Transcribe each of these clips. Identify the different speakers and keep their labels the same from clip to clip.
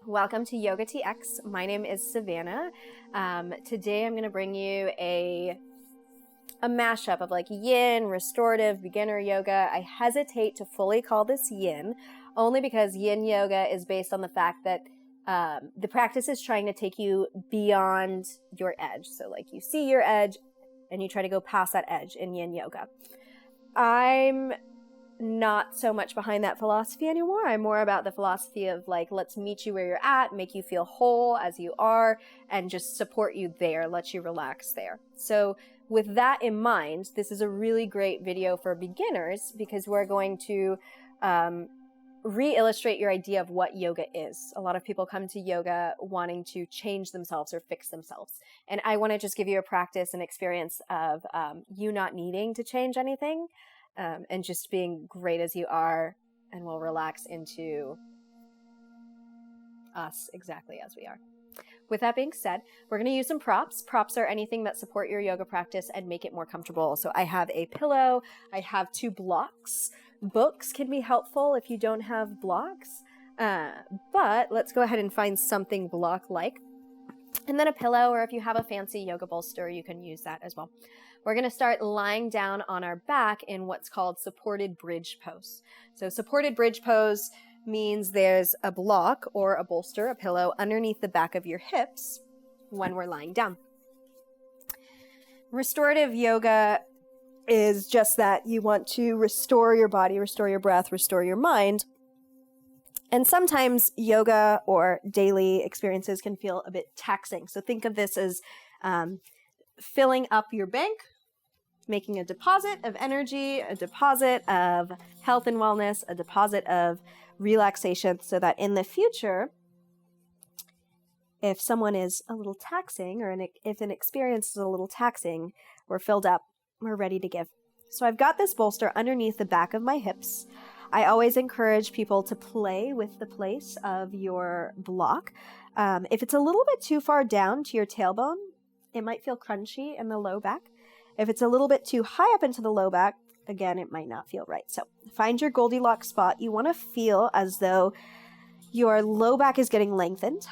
Speaker 1: Welcome to YOGATX. My name is Savannah. Today I'm going to bring you a mashup of like yin, restorative, beginner yoga. I hesitate to fully call this yin only because yin yoga is based on the fact that the practice is trying to take you beyond your edge. So like you see your edge and you try to go past that edge in yin yoga. I'm not so much behind that philosophy anymore. I'm more about the philosophy of like, let's meet you where you're at, make you feel whole as you are, and just support you there, let you relax there. So with that in mind, this is a really great video for beginners because we're going to re-illustrate your idea of what yoga is. A lot of people come to yoga wanting to change themselves or fix themselves. And I want to just give you a practice and experience of you not needing to change anything. And just being great as you are, and we'll relax into us exactly as we are. With that being said, we're going to use some props. Props are anything that support your yoga practice and make it more comfortable. So I have a pillow, I have 2 blocks. Books can be helpful if you don't have blocks, but let's go ahead and find something block-like. And then a pillow, or if you have a fancy yoga bolster, you can use that as well. We're going to start lying down on our back in what's called supported bridge pose. So supported bridge pose means there's a block or a bolster, a pillow, underneath the back of your hips when we're lying down. Restorative yoga is just that you want to restore your body, restore your breath, restore your mind. And sometimes yoga or daily experiences can feel a bit taxing. So think of this as filling up your bank, making a deposit of energy, a deposit of health and wellness, a deposit of relaxation, so that in the future, if someone is a little taxing, or if an experience is a little taxing, we're filled up, we're ready to give. So I've got this bolster underneath the back of my hips. I always encourage people to play with the place of your block. If it's a little bit too far down to your tailbone, it might feel crunchy in the low back. If it's a little bit too high up into the low back, again, it might not feel right. So find your Goldilocks spot. You want to feel as though your low back is getting lengthened.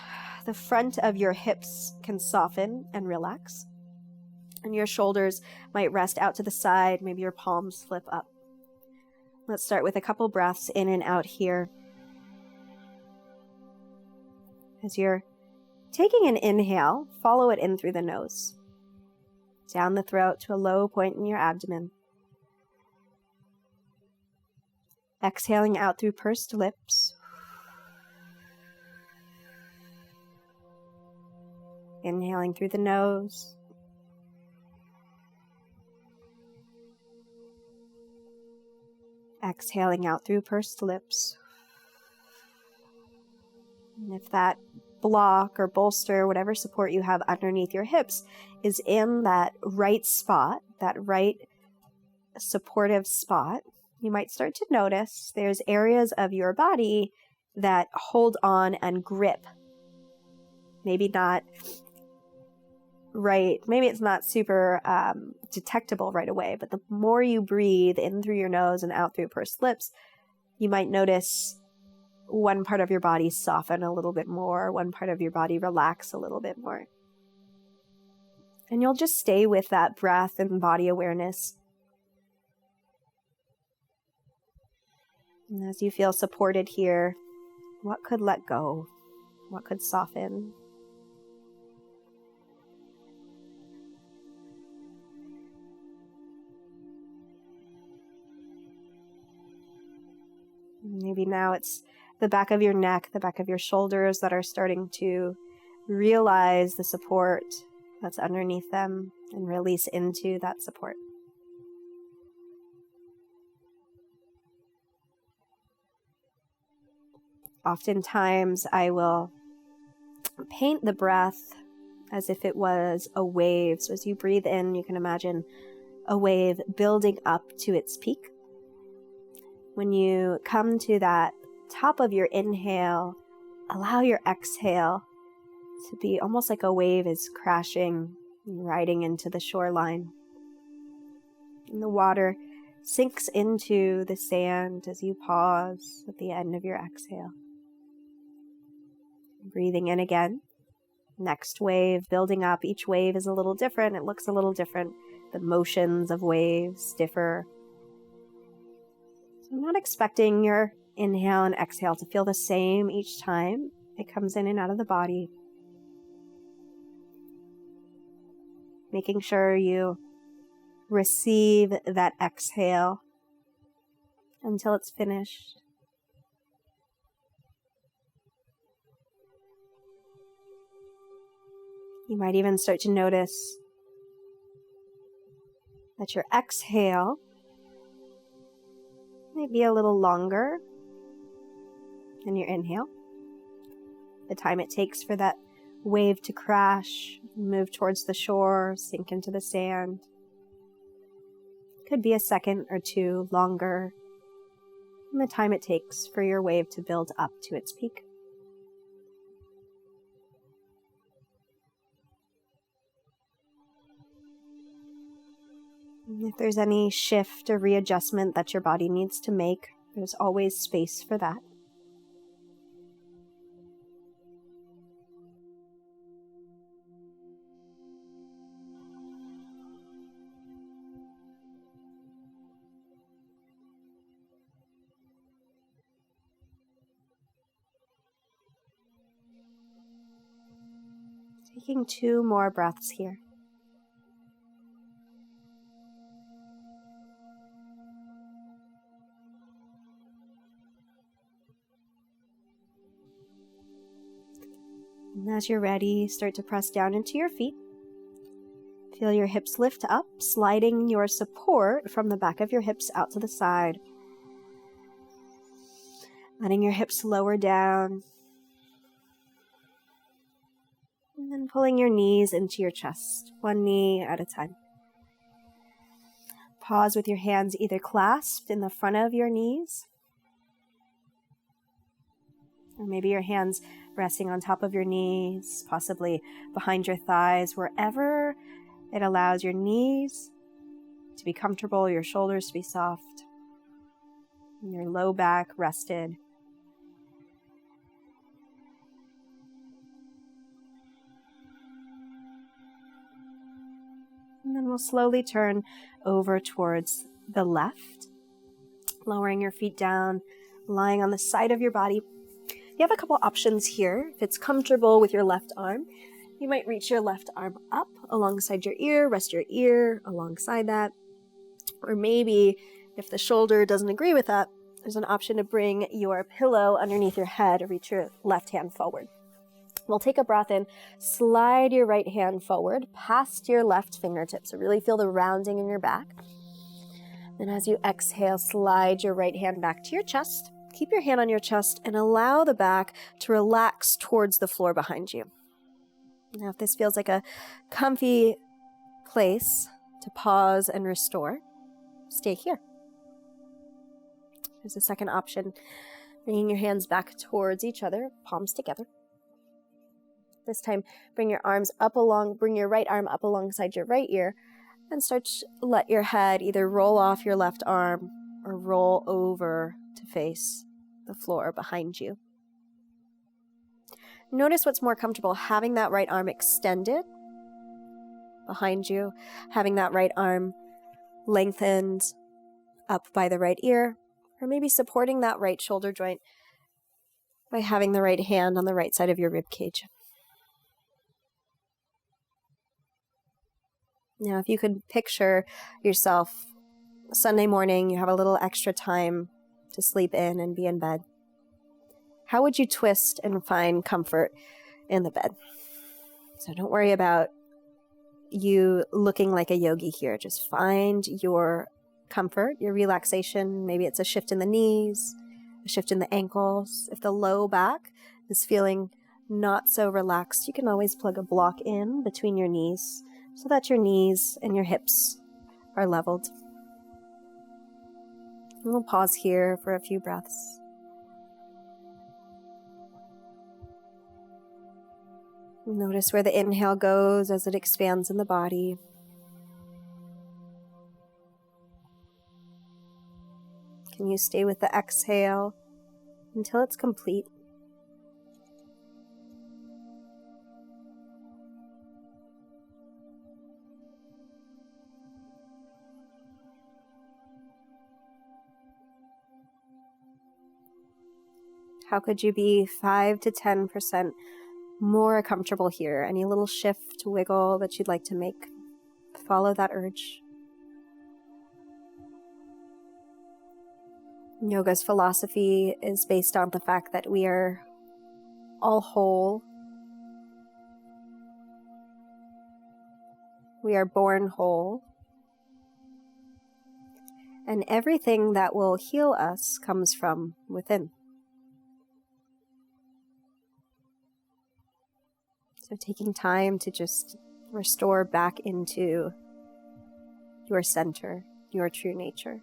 Speaker 1: The front of your hips can soften and relax. And your shoulders might rest out to the side. Maybe your palms flip up. Let's start with a couple breaths in and out here. As you're taking an inhale, follow it in through the nose, down the throat to a low point in your abdomen. Exhaling out through pursed lips. Inhaling through the nose. Exhaling out through pursed lips. And if that block or bolster, whatever support you have underneath your hips, is in that right spot, that right supportive spot, you might start to notice there's areas of your body that hold on and grip. Maybe not right, maybe it's not super detectable right away, but the more you breathe in through your nose and out through pursed lips, you might notice one part of your body soften a little bit more, one part of your body relax a little bit more. And you'll just stay with that breath and body awareness. And as you feel supported here, what could let go? What could soften? Maybe now it's the back of your neck, the back of your shoulders that are starting to realize the support that's underneath them and release into that support. Oftentimes I will paint the breath as if it was a wave. So as you breathe in, you can imagine a wave building up to its peak. When you come to that top of your inhale, allow your exhale to be almost like a wave is crashing and riding into the shoreline. And the water sinks into the sand as you pause at the end of your exhale. Breathing in again. Next wave, building up. Each wave is a little different. It looks a little different. The motions of waves differ. So I'm not expecting your inhale and exhale to feel the same each time it comes in and out of the body. Making sure you receive that exhale until it's finished. You might even start to notice that your exhale might be a little longer than your inhale. The time it takes for that wave to crash, move towards the shore, sink into the sand. Could be a second or two longer than the time it takes for your wave to build up to its peak. If there's any shift or readjustment that your body needs to make, there's always space for that. Taking 2 more breaths here. And as you're ready, start to press down into your feet. Feel your hips lift up, sliding your support from the back of your hips out to the side. Letting your hips lower down. And then pulling your knees into your chest, one knee at a time. Pause with your hands either clasped in the front of your knees, or maybe your hands resting on top of your knees, possibly behind your thighs, wherever it allows your knees to be comfortable, your shoulders to be soft, and your low back rested. And then we'll slowly turn over towards the left, lowering your feet down, lying on the side of your body. You have a couple options here. If it's comfortable with your left arm, you might reach your left arm up alongside your ear, rest your ear alongside that. Or maybe if the shoulder doesn't agree with that, there's an option to bring your pillow underneath your head or reach your left hand forward. We'll take a breath in, slide your right hand forward past your left fingertips. So really feel the rounding in your back. Then as you exhale, slide your right hand back to your chest. Keep your hand on your chest and allow the back to relax towards the floor behind you. Now, if this feels like a comfy place to pause and restore, stay here. There's a second option, bringing your hands back towards each other, palms together. This time, bring your right arm up alongside your right ear and start to let your head either roll off your left arm or roll over to face the floor behind you. Notice what's more comfortable, having that right arm extended behind you, having that right arm lengthened up by the right ear, or maybe supporting that right shoulder joint by having the right hand on the right side of your rib cage. Now, if you could picture yourself Sunday morning, you have a little extra time to sleep in and be in bed. How would you twist and find comfort in the bed? So don't worry about you looking like a yogi here. Just find your comfort, your relaxation. Maybe it's a shift in the knees, a shift in the ankles. If the low back is feeling not so relaxed, you can always plug a block in between your knees so that your knees and your hips are leveled. And we'll pause here for a few breaths. Notice where the inhale goes as it expands in the body. Can you stay with the exhale until it's complete? How could you be 5 to 10% more comfortable here? Any little shift, wiggle that you'd like to make? Follow that urge. Yoga's philosophy is based on the fact that we are all whole. We are born whole. And everything that will heal us comes from within. So taking time to just restore back into your center, your true nature.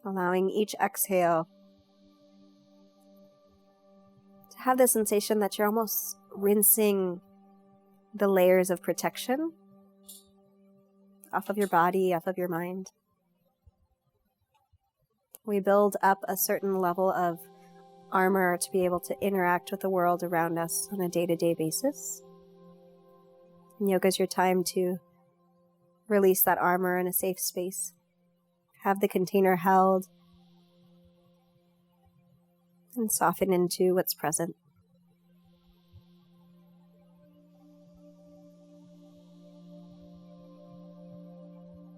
Speaker 1: Allowing each exhale to have the sensation that you're almost rinsing the layers of protection off of your body, off of your mind. We build up a certain level of armor to be able to interact with the world around us on a day-to-day basis. And yoga is your time to release that armor in a safe space. Have the container held and soften into what's present.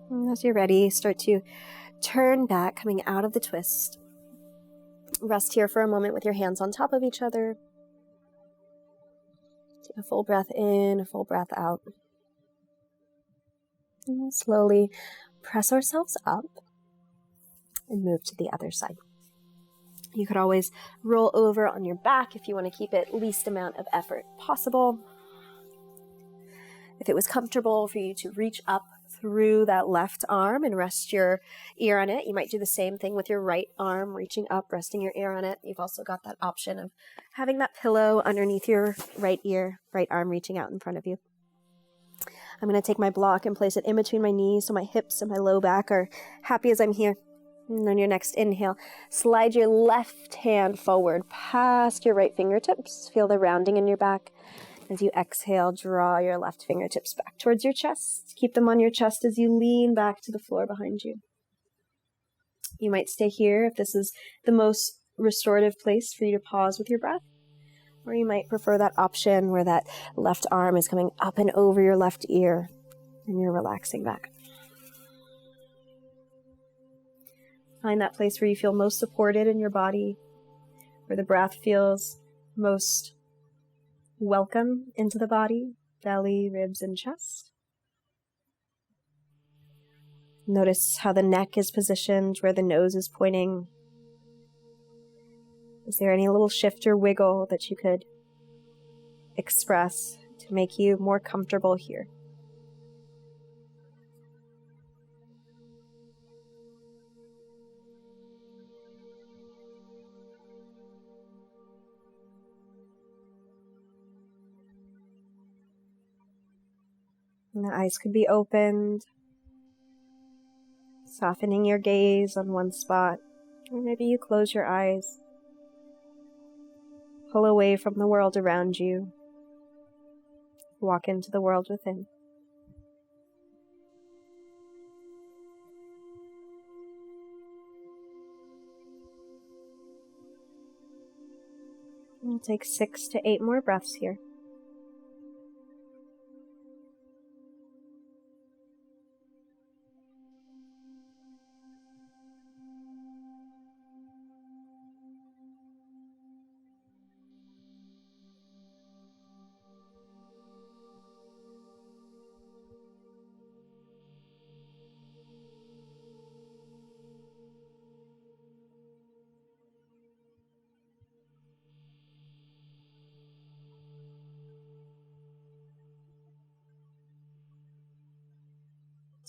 Speaker 1: And as you're ready, start to turn back, coming out of the twist. Rest here for a moment with your hands on top of each other. Take a full breath in, a full breath out. And we'll slowly press ourselves up and move to the other side. You could always roll over on your back if you want to keep it least amount of effort possible. If it was comfortable for you to reach up through that left arm and rest your ear on it, you might do the same thing with your right arm, reaching up, resting your ear on it. You've also got that option of having that pillow underneath your right ear, right arm reaching out in front of you. I'm going to take my block and place it in between my knees so my hips and my low back are happy as I'm here. And on your next inhale, slide your left hand forward past your right fingertips. Feel the rounding in your back. As you exhale, draw your left fingertips back towards your chest. Keep them on your chest as you lean back to the floor behind you. You might stay here if this is the most restorative place for you to pause with your breath. Or you might prefer that option where that left arm is coming up and over your left ear and you're relaxing back. Find that place where you feel most supported in your body, where the breath feels most welcome into the body, belly, ribs, and chest. Notice how the neck is positioned, where the nose is pointing. Is there any little shift or wiggle that you could express to make you more comfortable here? And the eyes could be opened, softening your gaze on one spot, or maybe you close your eyes, pull away from the world around you, walk into the world within. We'll take 6 to 8 more breaths here.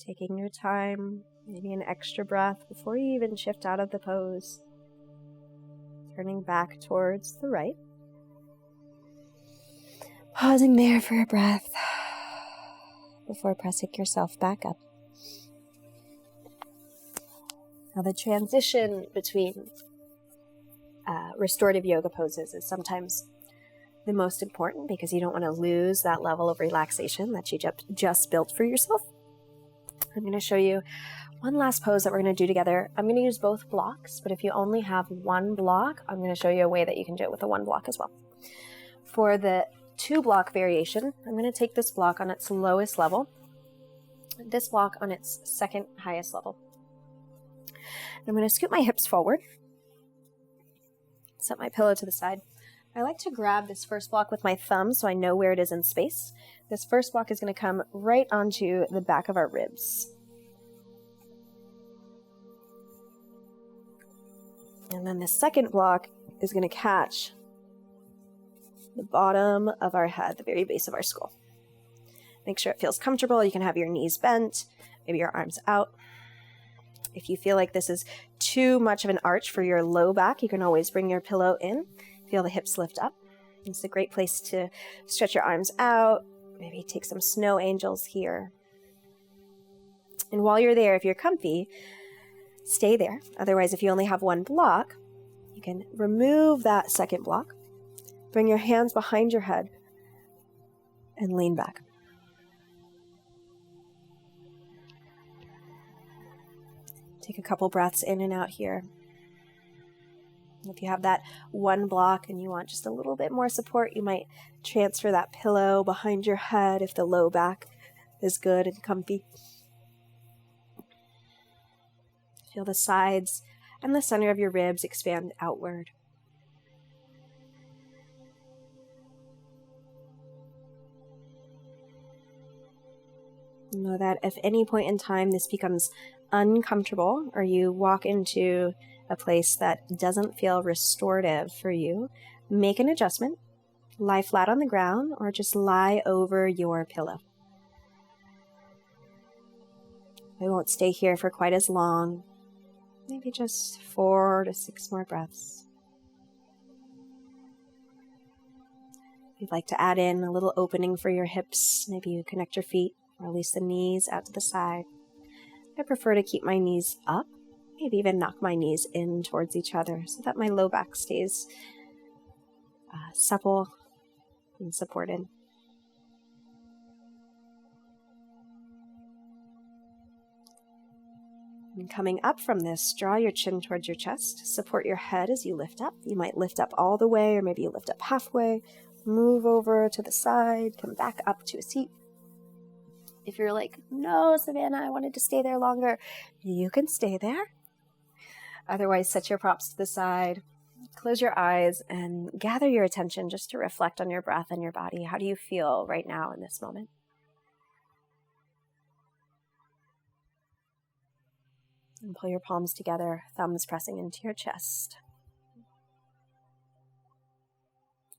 Speaker 1: Taking your time, maybe an extra breath before you even shift out of the pose. Turning back towards the right. Pausing there for a breath before pressing yourself back up. Now the transition between restorative yoga poses is sometimes the most important because you don't want to lose that level of relaxation that you just built for yourself. I'm going to show you One last pose that we're going to do together. I'm going to use both blocks, but if you only have one block, I'm going to show you a way that you can do it with the one block as well. For the 2-block variation, I'm going to take this block on its lowest level, this block on its second highest level. I'm going to scoot my hips forward, set my pillow to the side. I like to grab this first block with my thumb so I know where it is in space. This first block is going to come right onto the back of our ribs. And then the second block is going to catch the bottom of our head, the very base of our skull. Make sure it feels comfortable. You can have your knees bent, maybe your arms out. If you feel like this is too much of an arch for your low back, you can always bring your pillow in. Feel the hips lift up. It's a great place to stretch your arms out. Maybe take some snow angels here. And while you're there, if you're comfy, stay there. Otherwise, if you only have one block, you can remove that second block, bring your hands behind your head, and lean back. Take a couple breaths in and out here. If you have that one block and you want just a little bit more support, you might transfer that pillow behind your head if the low back is good and comfy. Feel the sides and the center of your ribs expand outward. Know that if any point in time this becomes uncomfortable or you walk into a place that doesn't feel restorative for you, make an adjustment. Lie flat on the ground or just lie over your pillow. I won't stay here for quite as long. Maybe just 4 to 6 more breaths. If you'd like to add in a little opening for your hips, maybe you connect your feet, release the knees out to the side. I prefer to keep my knees up, maybe even knock my knees in towards each other so that my low back stays supple and supported. And coming up from this, draw your chin towards your chest. Support your head as you lift up. You might lift up all the way, or maybe you lift up halfway. Move over to the side, come back up to a seat. If you're like, no, Savannah, I wanted to stay there longer, you can stay there. Otherwise, set your props to the side, close your eyes, and gather your attention just to reflect on your breath and your body. How do you feel right now in this moment? And pull your palms together, thumbs pressing into your chest.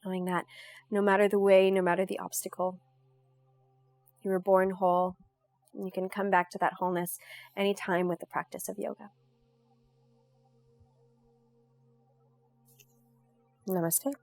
Speaker 1: Knowing that no matter the way, no matter the obstacle, you were born whole, and you can come back to that wholeness anytime with the practice of yoga. Namaste.